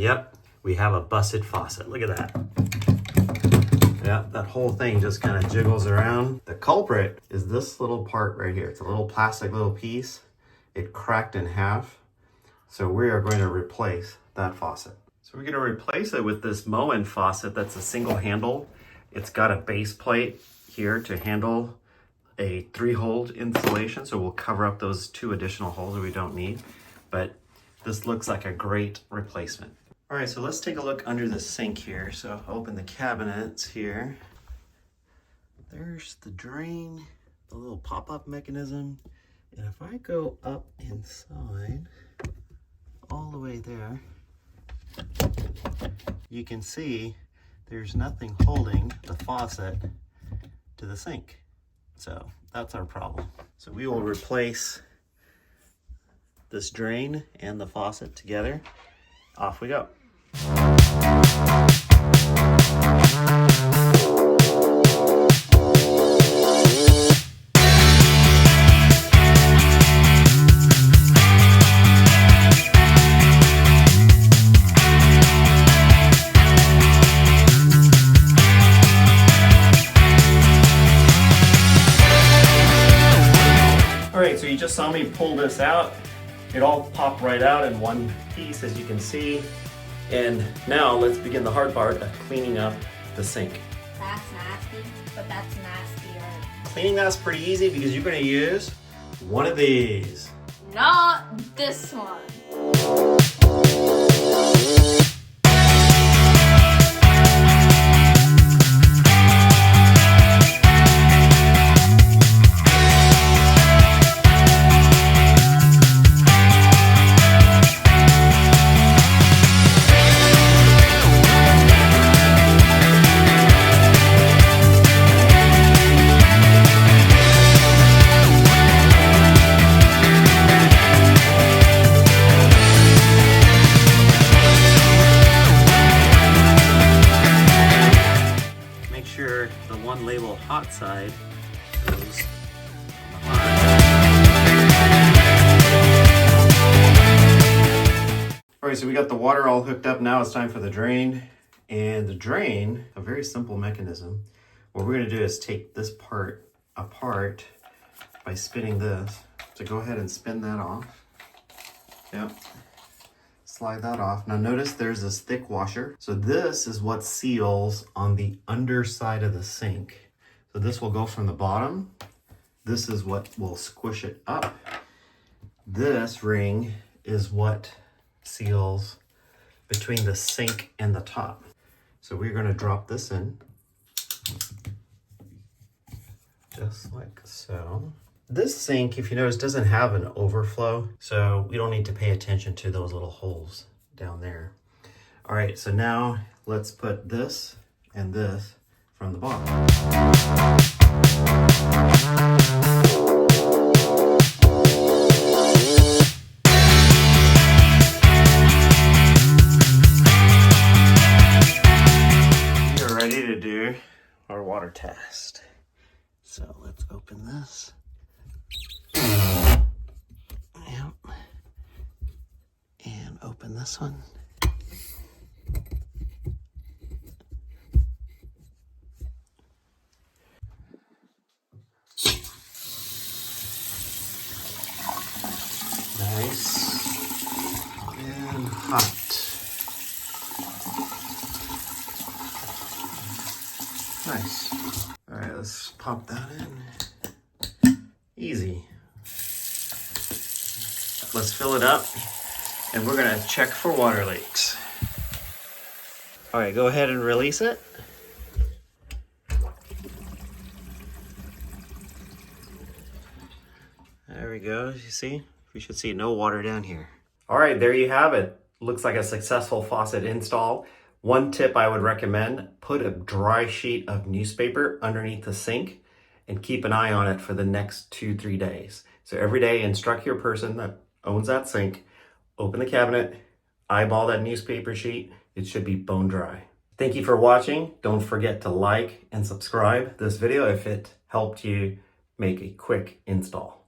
Yep, we have a busted faucet. Look at that. Yeah, that whole thing just kind of jiggles around. The culprit is this little part right here. It's a little plastic little piece. It cracked in half. So we are going to replace that faucet. So we're going to replace it with this Moen faucet that's a single handle. It's got a base plate here to handle a 3-hole installation. So we'll cover up those 2 additional holes that we don't need. But this looks like a great replacement. All right, so let's take a look under the sink here. So open the cabinets here. There's the drain, the little pop-up mechanism. And if I go up inside, all the way there, you can see there's nothing holding the faucet to the sink. So that's our problem. So we will replace this drain and the faucet together. Off we go. All right, so you just saw me pull this out. It all popped right out in one piece, as you can see. And now let's begin the hard part of cleaning up the sink. That's nasty, but that's nastier. Cleaning that's pretty easy because you're going to use one of these. Not this one. The one label hot side goes on the hot. All right, so we got the water all hooked up. Now it's time for the drain. And the drain, a very simple mechanism. What we're going to do is take this part apart by spinning this. So go ahead and spin that off. Yep. Slide that off. Now notice there's this thick washer. So this is what seals on the underside of the sink. So this will go from the bottom. This is what will squish it up. This ring is what seals between the sink and the top. So we're going to drop this in. Just like so. This sink, if you notice, doesn't have an overflow, so we don't need to pay attention to those little holes down there. All right, so now let's put this and this from the bottom. We are ready to do our water test. So let's open this. Yep. And open this one. Nice and hot. Nice. All right, let's pop that in. Easy. Let's fill it up and we're gonna check for water leaks. All right, go ahead and release it. There we go, you see? We should see no water down here. All right, there you have it. Looks like a successful faucet install. One tip I would recommend, put a dry sheet of newspaper underneath the sink and keep an eye on it for the next 2-3 days. So every day, instruct your person that owns that sink, open the cabinet, eyeball that newspaper sheet. It should be bone dry. Thank you for watching. Don't forget to like and subscribe this video if it helped you make a quick install.